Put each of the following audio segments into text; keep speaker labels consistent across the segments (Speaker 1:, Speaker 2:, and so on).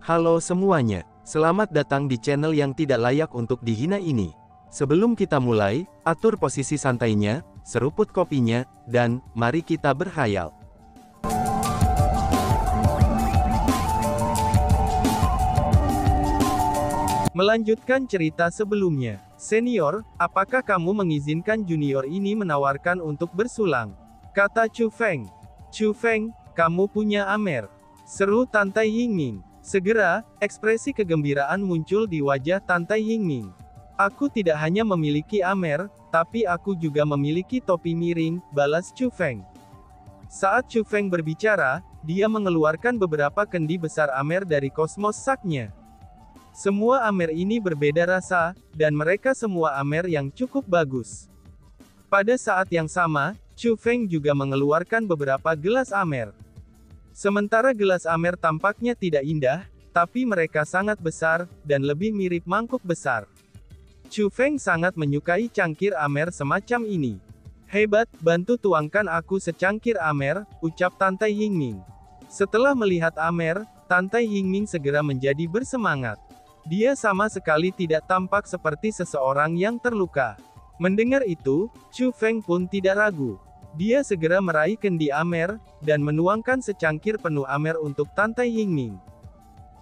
Speaker 1: Halo semuanya, selamat datang di channel yang tidak layak untuk dihina ini. Sebelum kita mulai, atur posisi santainya, seruput kopinya, dan mari kita berhayal. Melanjutkan cerita sebelumnya. Senior, apakah kamu mengizinkan junior ini menawarkan untuk bersulang? Kata Chu Feng. Chu Feng, kamu punya Amer. Seru Tante Yingming. Segera, ekspresi kegembiraan muncul di wajah Tante Yingming. Aku tidak hanya memiliki Amer, tapi aku juga memiliki topi miring, balas Chu Feng. Saat Chu Feng berbicara, dia mengeluarkan beberapa kendi besar Amer dari kosmos saknya. Semua Amer ini berbeda rasa, dan mereka semua Amer yang cukup bagus. Pada saat yang sama, Chu Feng juga mengeluarkan beberapa gelas Amer. Sementara gelas Amer tampaknya tidak indah, tapi mereka sangat besar, dan lebih mirip mangkuk besar. Chu Feng sangat menyukai cangkir Amer semacam ini. Hebat, bantu tuangkan aku secangkir Amer, ucap Tante Yingming. Setelah melihat Amer, Tante Yingming segera menjadi bersemangat. Dia sama sekali tidak tampak seperti seseorang yang terluka. Mendengar itu, Chu Feng pun tidak ragu. Dia segera meraih kendi Amer, dan menuangkan secangkir penuh Amer untuk Tante Yingming.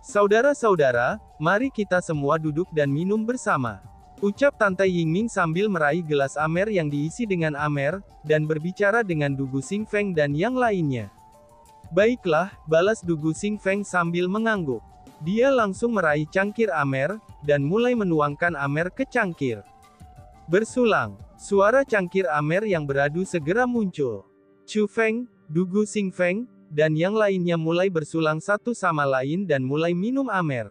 Speaker 1: Saudara-saudara, mari kita semua duduk dan minum bersama. Ucap Tante Yingming sambil meraih gelas Amer yang diisi dengan Amer, dan berbicara dengan Dugu Xingfeng dan yang lainnya. Baiklah, balas Dugu Xingfeng sambil mengangguk. Dia langsung meraih cangkir Amer, dan mulai menuangkan Amer ke cangkir. Bersulang, suara cangkir Amer yang beradu segera muncul. Chu Feng, Dugu Xingfeng, dan yang lainnya mulai bersulang satu sama lain dan mulai minum Amer.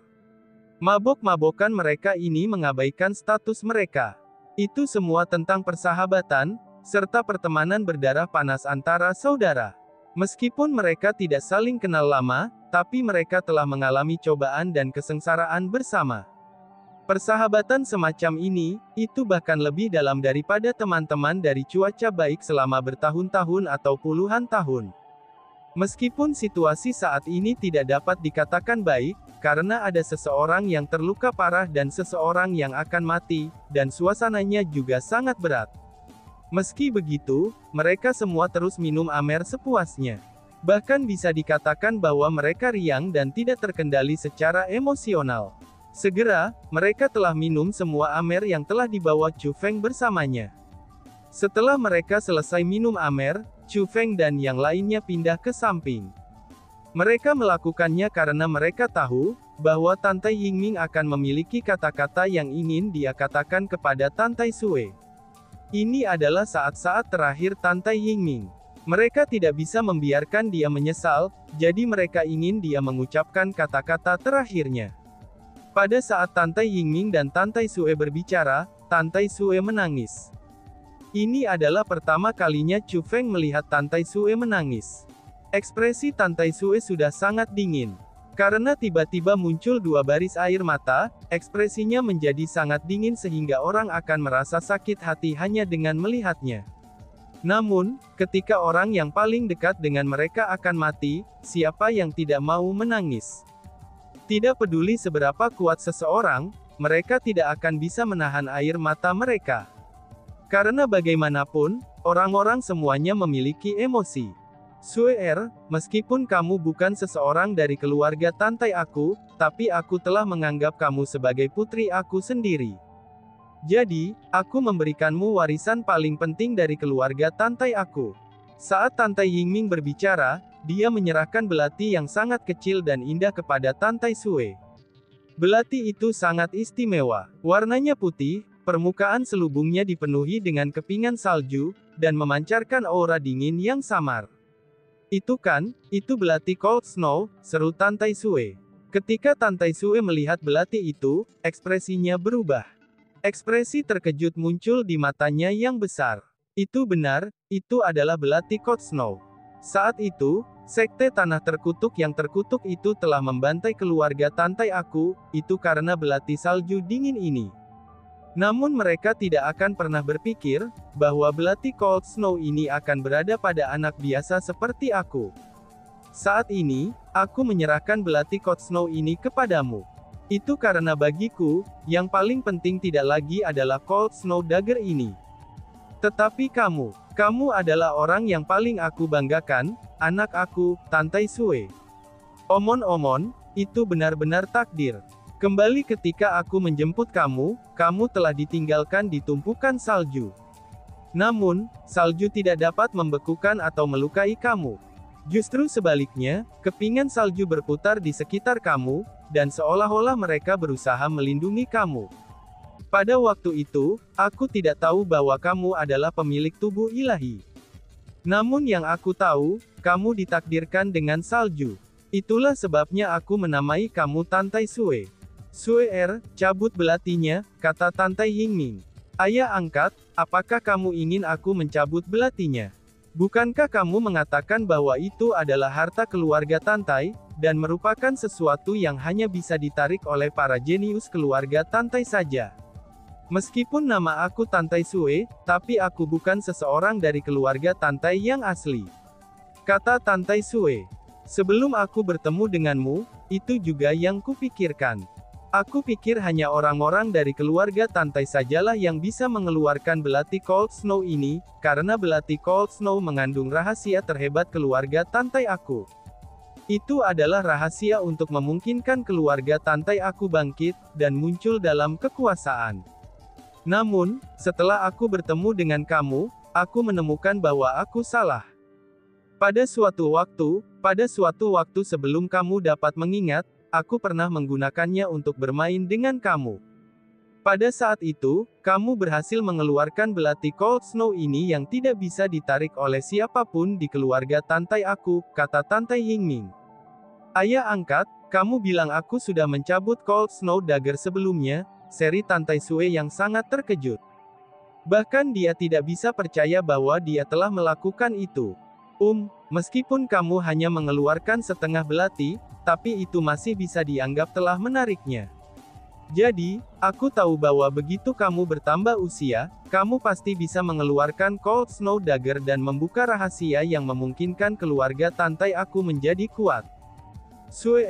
Speaker 1: Mabok-mabokan mereka ini mengabaikan status mereka. Itu semua tentang persahabatan, serta pertemanan berdarah panas antara saudara. Meskipun mereka tidak saling kenal lama, tapi mereka telah mengalami cobaan dan kesengsaraan bersama. Persahabatan semacam ini, itu bahkan lebih dalam daripada teman-teman dari cuaca baik selama bertahun-tahun atau puluhan tahun. Meskipun situasi saat ini tidak dapat dikatakan baik, karena ada seseorang yang terluka parah dan seseorang yang akan mati, dan suasananya juga sangat berat. Meski begitu, mereka semua terus minum Amer sepuasnya. Bahkan bisa dikatakan bahwa mereka riang dan tidak terkendali secara emosional. Segera, mereka telah minum semua Amer yang telah dibawa Chu Feng bersamanya. Setelah mereka selesai minum Amer, Chu Feng dan yang lainnya pindah ke samping. Mereka melakukannya karena mereka tahu, bahwa Tante Yingming akan memiliki kata-kata yang ingin dia katakan kepada Tante Sue. Ini adalah saat-saat terakhir Tante Yingming. Mereka tidak bisa membiarkan dia menyesal, jadi mereka ingin dia mengucapkan kata-kata terakhirnya. Pada saat Tante Yingming dan Tante Sue berbicara, Tante Sue menangis. Ini adalah pertama kalinya Chu Feng melihat Tante Sue menangis. Ekspresi Tante Sue sudah sangat dingin. Karena tiba-tiba muncul dua baris air mata, ekspresinya menjadi sangat dingin sehingga orang akan merasa sakit hati hanya dengan melihatnya. Namun, ketika orang yang paling dekat dengan mereka akan mati, siapa yang tidak mau menangis? Tidak peduli seberapa kuat seseorang, mereka tidak akan bisa menahan air mata mereka. Karena bagaimanapun, orang-orang semuanya memiliki emosi. Sue, meskipun kamu bukan seseorang dari keluarga Tante aku, tapi aku telah menganggap kamu sebagai putri aku sendiri. Jadi, aku memberikanmu warisan paling penting dari keluarga Tante aku. Saat Tante Yingming berbicara, dia menyerahkan belati yang sangat kecil dan indah kepada Tante Sue. Belati itu sangat istimewa. Warnanya putih, permukaan selubungnya dipenuhi dengan kepingan salju, dan memancarkan aura dingin yang samar. Itu belati Cold Snow, seru Tante Sue. Ketika Tante Sue melihat belati itu, ekspresinya berubah. Ekspresi terkejut muncul di matanya yang besar. Itu benar, itu adalah belati Cold Snow. Saat itu, sekte tanah terkutuk yang terkutuk itu telah membantai keluarga Tante aku, itu karena belati salju dingin ini. Namun mereka tidak akan pernah berpikir, bahwa belati Cold Snow ini akan berada pada anak biasa seperti aku. Saat ini, aku menyerahkan belati Cold Snow ini kepadamu. Itu karena bagiku, yang paling penting tidak lagi adalah Cold Snow Dagger ini. Tetapi kamu adalah orang yang paling aku banggakan, anak aku, Tantai Sue. Omon-omon, itu benar-benar takdir. Kembali ketika aku menjemput kamu, kamu telah ditinggalkan di tumpukan salju. Namun, salju tidak dapat membekukan atau melukai kamu. Justru sebaliknya, kepingan salju berputar di sekitar kamu, dan seolah-olah mereka berusaha melindungi kamu. Pada waktu itu, aku tidak tahu bahwa kamu adalah pemilik tubuh ilahi. Namun yang aku tahu, kamu ditakdirkan dengan salju. Itulah sebabnya aku menamai kamu Tantai Sue. Sue, cabut belatinya, kata Tantai Yingming. Ayah angkat, apakah kamu ingin aku mencabut belatinya? Bukankah kamu mengatakan bahwa itu adalah harta keluarga Tantai, dan merupakan sesuatu yang hanya bisa ditarik oleh para jenius keluarga Tantai saja? Meskipun nama aku Tantai Sue, tapi aku bukan seseorang dari keluarga Tantai yang asli. Kata Tantai Sue. Sebelum aku bertemu denganmu, itu juga yang kupikirkan. Aku pikir hanya orang-orang dari keluarga Tantai sajalah yang bisa mengeluarkan belati Cold Snow ini, karena belati Cold Snow mengandung rahasia terhebat keluarga Tantai aku. Itu adalah rahasia untuk memungkinkan keluarga Tantai aku bangkit, dan muncul dalam kekuasaan. Namun, setelah aku bertemu dengan kamu, aku menemukan bahwa aku salah. Pada suatu waktu sebelum kamu dapat mengingat, aku pernah menggunakannya untuk bermain dengan kamu. Pada saat itu, kamu berhasil mengeluarkan belati Cold Snow ini yang tidak bisa ditarik oleh siapapun di keluarga Tantai aku, kata Tantai Yingming. Ayah angkat, kamu bilang aku sudah mencabut Cold Snow Dagger sebelumnya, seri Tantai Sue yang sangat terkejut. Bahkan dia tidak bisa percaya bahwa dia telah melakukan itu. Meskipun kamu hanya mengeluarkan setengah belati, tapi itu masih bisa dianggap telah menariknya. Jadi, aku tahu bahwa begitu kamu bertambah usia, kamu pasti bisa mengeluarkan Cold Snow Dagger dan membuka rahasia yang memungkinkan keluarga Tantai aku menjadi kuat. Sue,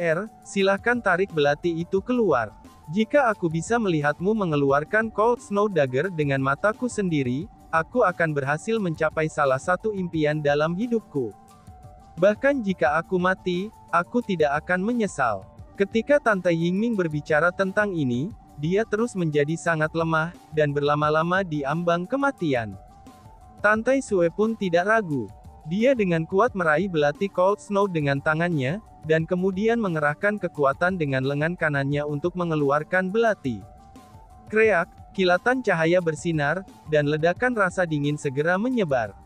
Speaker 1: silahkan tarik belati itu keluar. Jika aku bisa melihatmu mengeluarkan Cold Snow Dagger dengan mataku sendiri, aku akan berhasil mencapai salah satu impian dalam hidupku. Bahkan jika aku mati, aku tidak akan menyesal. Ketika Tantai Yingming berbicara tentang ini, dia terus menjadi sangat lemah, dan berlama-lama di ambang kematian. Tantai Sue pun tidak ragu. Dia dengan kuat meraih belati Cold Snow dengan tangannya, dan kemudian mengerahkan kekuatan dengan lengan kanannya untuk mengeluarkan belati. Kreak, kilatan cahaya bersinar, dan ledakan rasa dingin segera menyebar.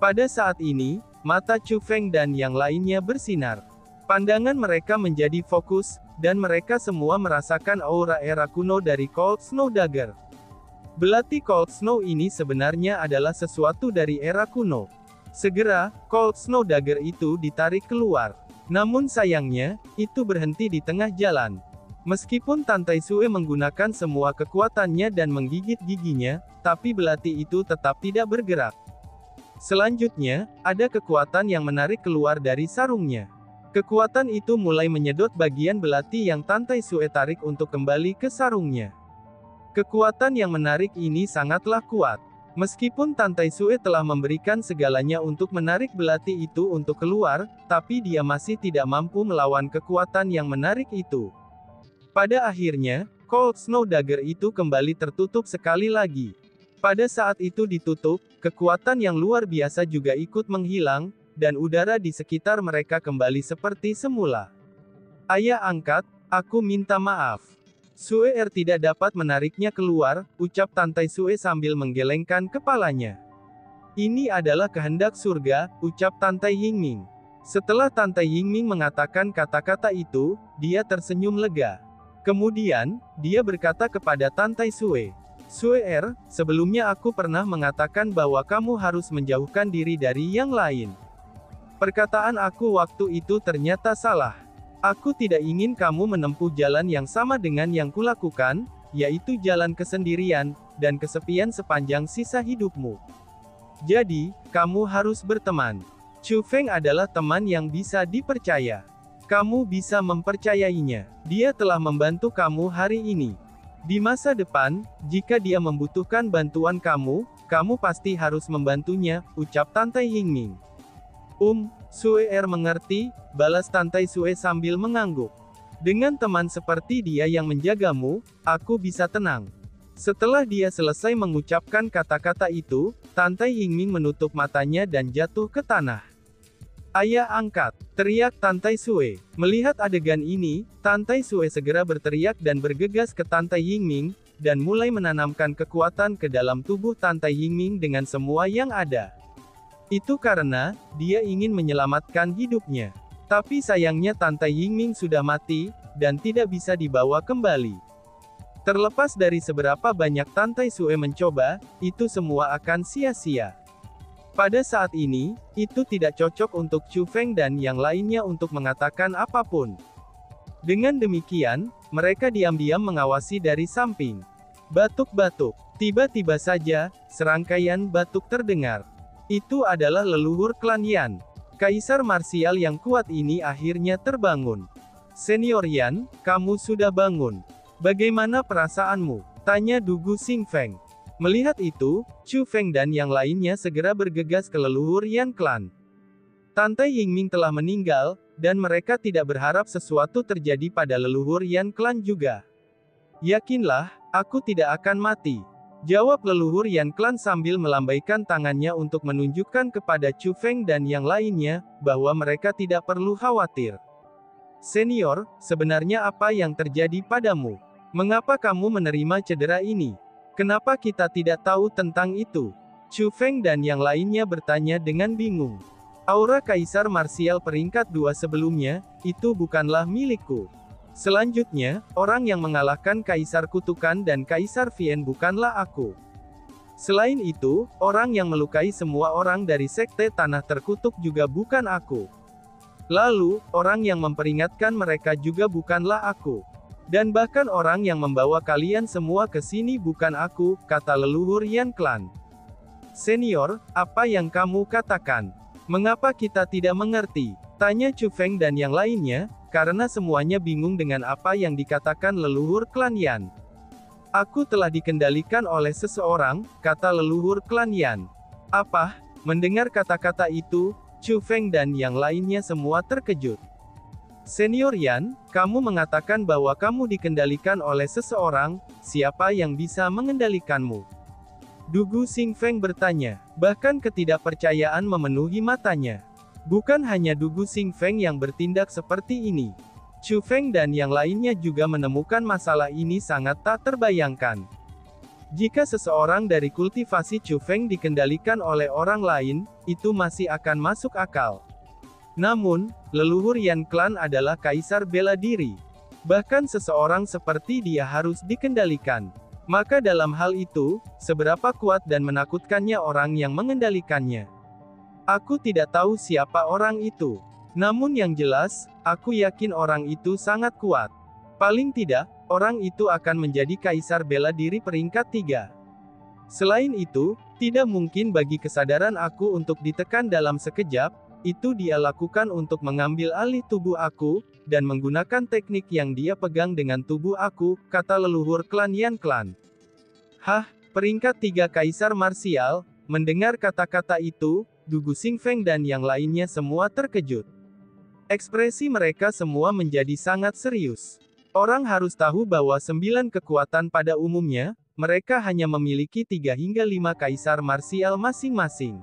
Speaker 1: Pada saat ini, mata Chu Feng dan yang lainnya bersinar. Pandangan mereka menjadi fokus, dan mereka semua merasakan aura era kuno dari Cold Snow Dagger. Belati Cold Snow ini sebenarnya adalah sesuatu dari era kuno. Segera, Cold Snow Dagger itu ditarik keluar. Namun sayangnya, itu berhenti di tengah jalan. Meskipun Tantai Sue menggunakan semua kekuatannya dan menggigit giginya, tapi belati itu tetap tidak bergerak. Selanjutnya, ada kekuatan yang menarik keluar dari sarungnya. Kekuatan itu mulai menyedot bagian belati yang Tantai Sue tarik untuk kembali ke sarungnya. Kekuatan yang menarik ini sangatlah kuat. Meskipun Tantai Sue telah memberikan segalanya untuk menarik belati itu untuk keluar, tapi dia masih tidak mampu melawan kekuatan yang menarik itu. Pada akhirnya, Cold Snow Dagger itu kembali tertutup sekali lagi. Pada saat itu ditutup, kekuatan yang luar biasa juga ikut menghilang, dan udara di sekitar mereka kembali seperti semula. Ayah angkat, aku minta maaf. Sue tidak dapat menariknya keluar, ucap Tantai Sue sambil menggelengkan kepalanya. Ini adalah kehendak surga, ucap Tantai Yingming. Setelah Tantai Yingming mengatakan kata-kata itu, dia tersenyum lega. Kemudian, dia berkata kepada Tantai Sue. Sue, sebelumnya aku pernah mengatakan bahwa kamu harus menjauhkan diri dari yang lain. Perkataan aku waktu itu ternyata salah. Aku tidak ingin kamu menempuh jalan yang sama dengan yang kulakukan, yaitu jalan kesendirian, dan kesepian sepanjang sisa hidupmu. Jadi, kamu harus berteman. Chu Feng adalah teman yang bisa dipercaya. Kamu bisa mempercayainya. Dia telah membantu kamu hari ini. Di masa depan, jika dia membutuhkan bantuan kamu, kamu pasti harus membantunya, ucap Tante Yingming. Sue mengerti, balas Tante Sue sambil mengangguk. Dengan teman seperti dia yang menjagamu, aku bisa tenang. Setelah dia selesai mengucapkan kata-kata itu, Tante Yingming menutup matanya dan jatuh ke tanah. Ayah angkat, teriak Tante Sue. Melihat adegan ini, Tante Sue segera berteriak dan bergegas ke Tante Yingming, dan mulai menanamkan kekuatan ke dalam tubuh Tante Yingming dengan semua yang ada. Itu karena, dia ingin menyelamatkan hidupnya. Tapi sayangnya Tante Yingming sudah mati, dan tidak bisa dibawa kembali. Terlepas dari seberapa banyak Tante Sue mencoba, itu semua akan sia-sia. Pada saat ini, itu tidak cocok untuk Chu Feng dan yang lainnya untuk mengatakan apapun. Dengan demikian, mereka diam-diam mengawasi dari samping. Batuk-batuk. Tiba-tiba saja, serangkaian batuk terdengar. Itu adalah leluhur klan Yan. Kaisar marsial yang kuat ini akhirnya terbangun. Senior Yan, kamu sudah bangun. Bagaimana perasaanmu? Tanya Dugu Xingfeng. Melihat itu, Chu Feng dan yang lainnya segera bergegas ke leluhur Yan Clan. Tante Yingming telah meninggal, dan mereka tidak berharap sesuatu terjadi pada leluhur Yan Clan juga. Yakinlah, aku tidak akan mati. Jawab leluhur Yan Clan sambil melambaikan tangannya untuk menunjukkan kepada Chu Feng dan yang lainnya, bahwa mereka tidak perlu khawatir. Senior, sebenarnya apa yang terjadi padamu? Mengapa kamu menerima cedera ini? Kenapa kita tidak tahu tentang itu? Chu Feng dan yang lainnya bertanya dengan bingung. Aura Kaisar Marsial peringkat 2 sebelumnya, itu bukanlah milikku. Selanjutnya, orang yang mengalahkan Kaisar Kutukan dan Kaisar Vien bukanlah aku. Selain itu, orang yang melukai semua orang dari Sekte Tanah Terkutuk juga bukan aku. Lalu, orang yang memperingatkan mereka juga bukanlah aku. Dan bahkan orang yang membawa kalian semua ke sini bukan aku, kata leluhur Yan Clan. Senior, apa yang kamu katakan? Mengapa kita tidak mengerti? Tanya Chu Feng dan yang lainnya, karena semuanya bingung dengan apa yang dikatakan leluhur klan Yan. Aku telah dikendalikan oleh seseorang, kata leluhur klan Yan. Apa? Mendengar kata-kata itu, Chu Feng dan yang lainnya semua terkejut. Senior Yan, kamu mengatakan bahwa kamu dikendalikan oleh seseorang, siapa yang bisa mengendalikanmu? Dugu Xingfeng bertanya, bahkan ketidakpercayaan memenuhi matanya. Bukan hanya Dugu Xingfeng yang bertindak seperti ini. Chu Feng dan yang lainnya juga menemukan masalah ini sangat tak terbayangkan. Jika seseorang dari kultivasi Chu Feng dikendalikan oleh orang lain, itu masih akan masuk akal. Namun, leluhur Yan Clan adalah kaisar bela diri. Bahkan seseorang seperti dia harus dikendalikan. Maka dalam hal itu, seberapa kuat dan menakutkannya orang yang mengendalikannya. Aku tidak tahu siapa orang itu. Namun yang jelas, aku yakin orang itu sangat kuat. Paling tidak, orang itu akan menjadi kaisar bela diri peringkat 3. Selain itu, tidak mungkin bagi kesadaran aku untuk ditekan dalam sekejap. Itu dia lakukan untuk mengambil alih tubuh aku, dan menggunakan teknik yang dia pegang dengan tubuh aku, kata leluhur klan Yan Clan. Hah, peringkat 3 kaisar marsial? Mendengar kata-kata itu, Dugu Xingfeng dan yang lainnya semua terkejut. Ekspresi mereka semua menjadi sangat serius. Orang harus tahu bahwa 9 kekuatan pada umumnya, mereka hanya memiliki 3 hingga 5 kaisar marsial masing-masing.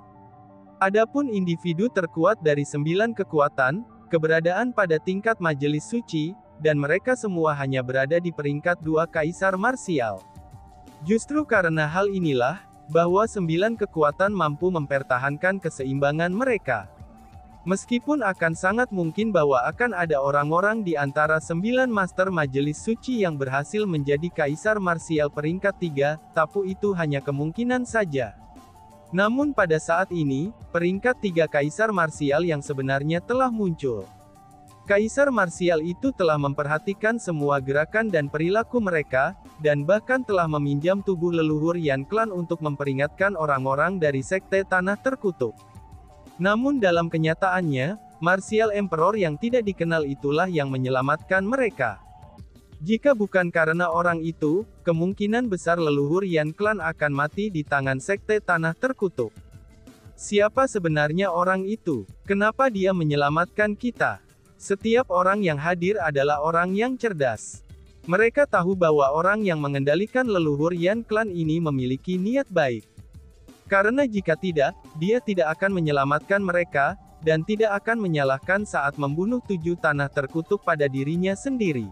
Speaker 1: Adapun individu terkuat dari 9 kekuatan, keberadaan pada tingkat majelis suci, dan mereka semua hanya berada di peringkat 2 kaisar marsial. Justru karena hal inilah, bahwa 9 kekuatan mampu mempertahankan keseimbangan mereka. Meskipun akan sangat mungkin bahwa akan ada orang-orang di antara 9 master majelis suci yang berhasil menjadi kaisar marsial peringkat 3, tapi itu hanya kemungkinan saja. Namun pada saat ini, peringkat 3 kaisar marsial yang sebenarnya telah muncul. Kaisar marsial itu telah memperhatikan semua gerakan dan perilaku mereka, dan bahkan telah meminjam tubuh leluhur Yan Clan untuk memperingatkan orang-orang dari Sekte Tanah Terkutuk. Namun dalam kenyataannya, Martial Emperor yang tidak dikenal itulah yang menyelamatkan mereka. Jika bukan karena orang itu, kemungkinan besar leluhur Yan Clan akan mati di tangan Sekte Tanah Terkutuk. Siapa sebenarnya orang itu? Kenapa dia menyelamatkan kita? Setiap orang yang hadir adalah orang yang cerdas. Mereka tahu bahwa orang yang mengendalikan leluhur Yan Clan ini memiliki niat baik. Karena jika tidak, dia tidak akan menyelamatkan mereka, dan tidak akan menyalahkan saat membunuh 7 tanah terkutuk pada dirinya sendiri.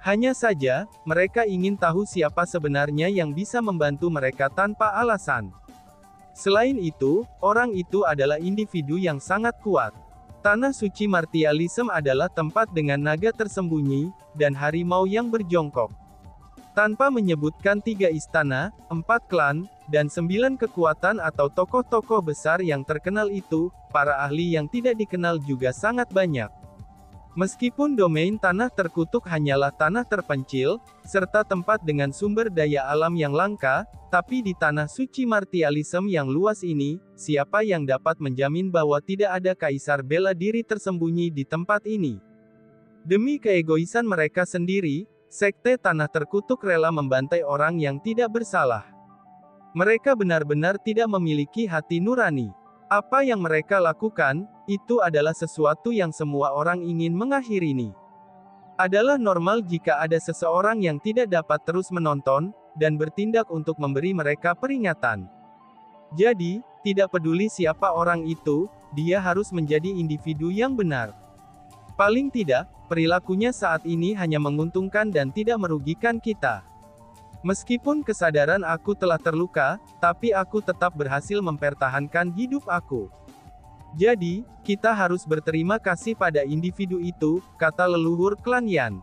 Speaker 1: Hanya saja, mereka ingin tahu siapa sebenarnya yang bisa membantu mereka tanpa alasan. Selain itu, orang itu adalah individu yang sangat kuat. Tanah suci Martialism adalah tempat dengan naga tersembunyi, dan harimau yang berjongkok. Tanpa menyebutkan 3 istana, 4 klan, dan 9 kekuatan atau tokoh-tokoh besar yang terkenal itu, para ahli yang tidak dikenal juga sangat banyak. Meskipun domain tanah terkutuk hanyalah tanah terpencil, serta tempat dengan sumber daya alam yang langka, tapi di tanah suci Martialism yang luas ini, siapa yang dapat menjamin bahwa tidak ada kaisar bela diri tersembunyi di tempat ini? Demi keegoisan mereka sendiri, Sekte Tanah Terkutuk rela membantai orang yang tidak bersalah. Mereka benar-benar tidak memiliki hati nurani. Apa yang mereka lakukan, itu adalah sesuatu yang semua orang ingin mengakhiri. Adalah normal jika ada seseorang yang tidak dapat terus menonton, dan bertindak untuk memberi mereka peringatan. Jadi, tidak peduli siapa orang itu, dia harus menjadi individu yang benar. Paling tidak, perilakunya saat ini hanya menguntungkan dan tidak merugikan kita. Meskipun kesadaran aku telah terluka, tapi aku tetap berhasil mempertahankan hidup aku. Jadi, kita harus berterima kasih pada individu itu, kata leluhur klan Yan.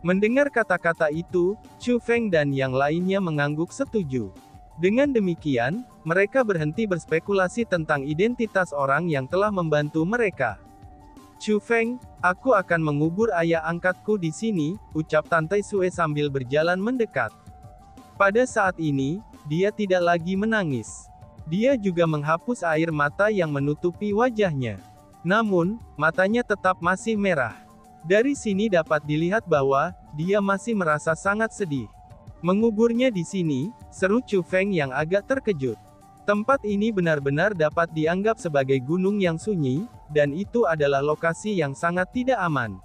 Speaker 1: Mendengar kata-kata itu, Chu Feng dan yang lainnya mengangguk setuju. Dengan demikian, mereka berhenti berspekulasi tentang identitas orang yang telah membantu mereka. Chu Feng, aku akan mengubur ayah angkatku di sini, ucap Tante Sue sambil berjalan mendekat. Pada saat ini, dia tidak lagi menangis. Dia juga menghapus air mata yang menutupi wajahnya. Namun, matanya tetap masih merah. Dari sini dapat dilihat bahwa, dia masih merasa sangat sedih. Menguburnya di sini, seru Chu Feng yang agak terkejut. Tempat ini benar-benar dapat dianggap sebagai gunung yang sunyi, dan itu adalah lokasi yang sangat tidak aman.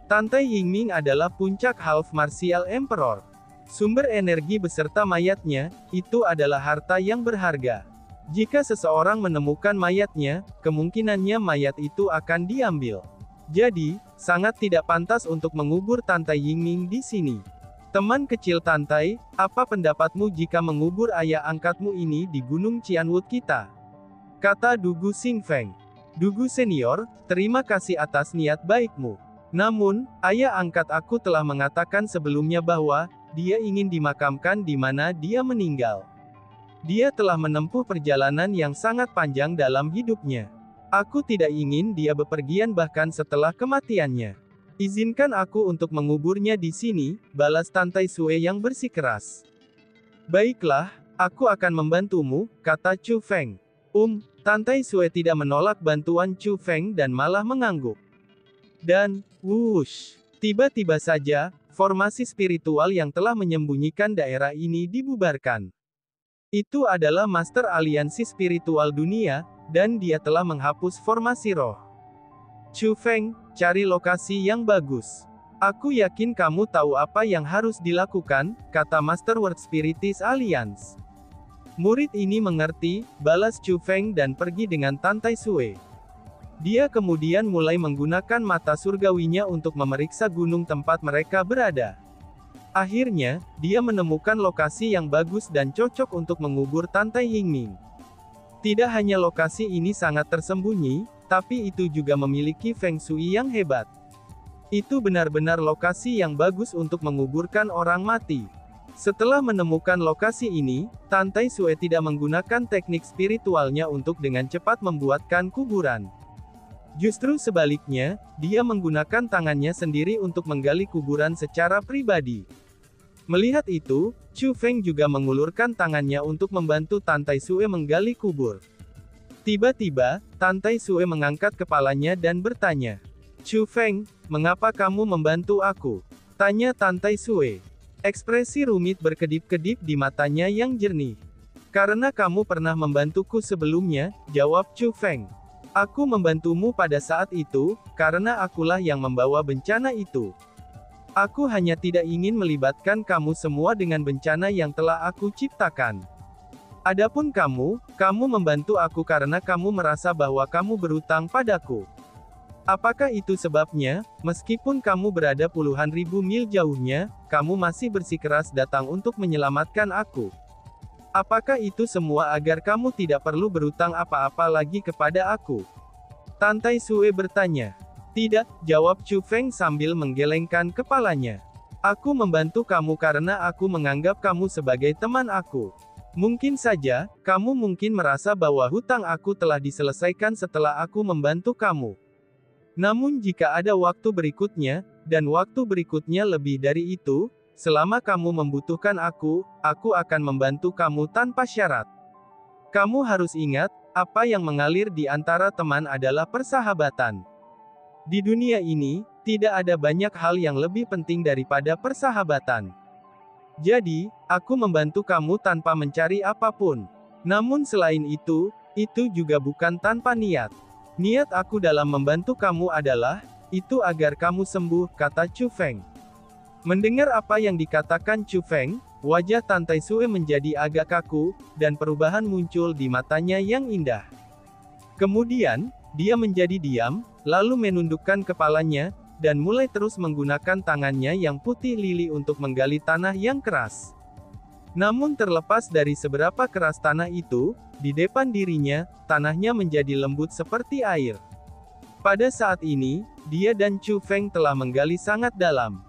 Speaker 1: Tante Yingming adalah puncak Half Martial Emperor. Sumber energi beserta mayatnya, itu adalah harta yang berharga. Jika seseorang menemukan mayatnya, kemungkinannya mayat itu akan diambil. Jadi, sangat tidak pantas untuk mengubur Tante Yingming di sini. Teman kecil Tante, apa pendapatmu jika mengubur ayah angkatmu ini di Gunung Qianwood kita? Kata Dugu Xingfeng. Dugu senior, terima kasih atas niat baikmu. Namun, ayah angkat aku telah mengatakan sebelumnya bahwa, dia ingin dimakamkan di mana dia meninggal. Dia telah menempuh perjalanan yang sangat panjang dalam hidupnya. Aku tidak ingin dia bepergian bahkan setelah kematiannya. Izinkan aku untuk menguburnya di sini, balas Tante Sue yang bersikeras. Baiklah, aku akan membantumu, kata Chu Feng. Tante Sue tidak menolak bantuan Chu Feng dan malah mengangguk. Dan, wush, tiba-tiba saja, formasi spiritual yang telah menyembunyikan daerah ini dibubarkan. Itu adalah Master Aliansi Spiritual Dunia, dan dia telah menghapus formasi roh. Chu Feng, cari lokasi yang bagus. Aku yakin kamu tahu apa yang harus dilakukan, kata Master World Spiritis Alliance. Murid ini mengerti, balas Chu Feng dan pergi dengan Tante Sue. Dia kemudian mulai menggunakan mata surgawinya untuk memeriksa gunung tempat mereka berada. Akhirnya, dia menemukan lokasi yang bagus dan cocok untuk mengubur Tante Yingming. Tidak hanya lokasi ini sangat tersembunyi, tapi itu juga memiliki feng shui yang hebat. Itu benar-benar lokasi yang bagus untuk menguburkan orang mati. Setelah menemukan lokasi ini, Tante Sue tidak menggunakan teknik spiritualnya untuk dengan cepat membuatkan kuburan. Justru sebaliknya, dia menggunakan tangannya sendiri untuk menggali kuburan secara pribadi. Melihat itu, Chu Feng juga mengulurkan tangannya untuk membantu Tante Sue menggali kubur. Tiba-tiba, Tante Sue mengangkat kepalanya dan bertanya. Chu Feng, mengapa kamu membantu aku? Tanya Tante Sue. Ekspresi rumit berkedip-kedip di matanya yang jernih. Karena kamu pernah membantuku sebelumnya, jawab Chu Feng. Aku membantumu pada saat itu, karena akulah yang membawa bencana itu. Aku hanya tidak ingin melibatkan kamu semua dengan bencana yang telah aku ciptakan. Adapun kamu membantu aku karena kamu merasa bahwa kamu berutang padaku. Apakah itu sebabnya, meskipun kamu berada puluhan ribu mil jauhnya, kamu masih bersikeras datang untuk menyelamatkan aku? Apakah itu semua agar kamu tidak perlu berutang apa-apa lagi kepada aku? Tante Sue bertanya. Tidak, jawab Chu Feng sambil menggelengkan kepalanya. Aku membantu kamu karena aku menganggap kamu sebagai teman aku. Mungkin saja, kamu mungkin merasa bahwa hutang aku telah diselesaikan setelah aku membantu kamu. Namun jika ada waktu berikutnya, dan waktu berikutnya lebih dari itu, selama kamu membutuhkan aku akan membantu kamu tanpa syarat. Kamu harus ingat, apa yang mengalir di antara teman adalah persahabatan. Di dunia ini, tidak ada banyak hal yang lebih penting daripada persahabatan. Jadi, aku membantu kamu tanpa mencari apapun. Namun selain itu juga bukan tanpa niat. Niat aku dalam membantu kamu adalah, itu agar kamu sembuh, kata Chu Feng. Mendengar apa yang dikatakan Chu Feng, wajah Tante Sue menjadi agak kaku, dan perubahan muncul di matanya yang indah. Kemudian, dia menjadi diam, lalu menundukkan kepalanya, dan mulai terus menggunakan tangannya yang putih lili untuk menggali tanah yang keras. Namun terlepas dari seberapa keras tanah itu, di depan dirinya, tanahnya menjadi lembut seperti air. Pada saat ini, dia dan Chu Feng telah menggali sangat dalam.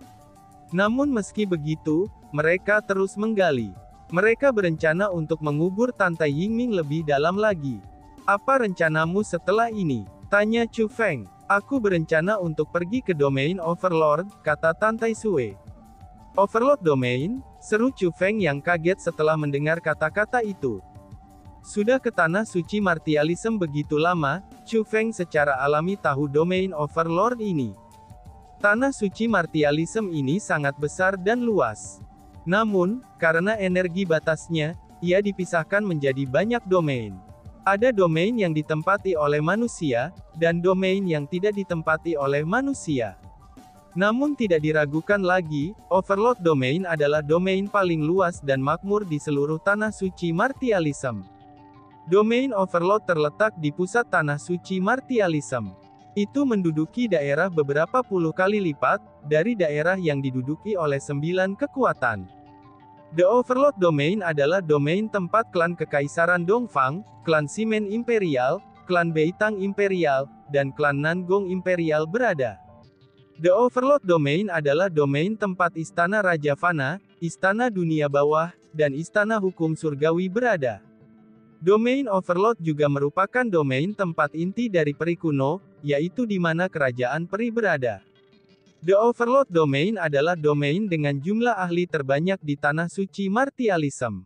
Speaker 1: Namun meski begitu, mereka terus menggali. Mereka berencana untuk mengubur Tante Yingming lebih dalam lagi. Apa rencanamu setelah ini? Tanya Chu Feng. Aku berencana untuk pergi ke domain Overlord, kata Tante Sue. Overlord Domain? Seru Chu Feng yang kaget setelah mendengar kata-kata itu. Sudah ke tanah suci martialism begitu lama, Chu Feng secara alami tahu domain Overlord ini. Tanah suci martialism ini sangat besar dan luas. Namun, karena energi batasnya, ia dipisahkan menjadi banyak domain. Ada domain yang ditempati oleh manusia, dan domain yang tidak ditempati oleh manusia. Namun tidak diragukan lagi, Overlord Domain adalah domain paling luas dan makmur di seluruh tanah suci martialism. Domain Overlord terletak di pusat tanah suci martialism. Itu menduduki daerah beberapa puluh kali lipat, dari daerah yang diduduki oleh 9 kekuatan. The Overlord Domain adalah domain tempat klan Kekaisaran Dongfang, klan Ximen Imperial, klan Beitang Imperial, dan klan Nangong Imperial berada. The Overlord Domain adalah domain tempat Istana Raja Fana, Istana Dunia Bawah, dan Istana Hukum Surgawi berada. Domain Overlord juga merupakan domain tempat inti dari peri kuno, yaitu di mana kerajaan peri berada. The Overlord Domain adalah domain dengan jumlah ahli terbanyak di tanah suci martialism.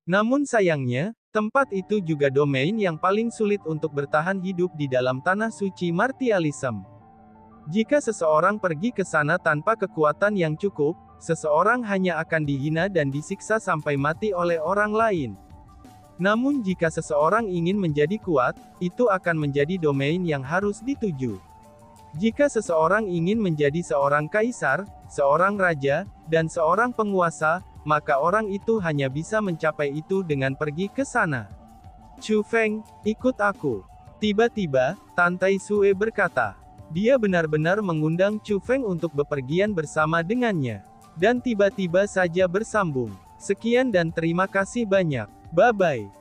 Speaker 1: Namun sayangnya, tempat itu juga domain yang paling sulit untuk bertahan hidup di dalam tanah suci martialism. Jika seseorang pergi ke sana tanpa kekuatan yang cukup, seseorang hanya akan dihina dan disiksa sampai mati oleh orang lain. Namun jika seseorang ingin menjadi kuat, itu akan menjadi domain yang harus dituju. Jika seseorang ingin menjadi seorang kaisar, seorang raja, dan seorang penguasa, maka orang itu hanya bisa mencapai itu dengan pergi ke sana. Chu Feng, ikut aku. Tiba-tiba, Tante Sue berkata. Dia benar-benar mengundang Chu Feng untuk bepergian bersama dengannya. Dan tiba-tiba saja bersambung. Sekian dan terima kasih banyak. Bye-bye.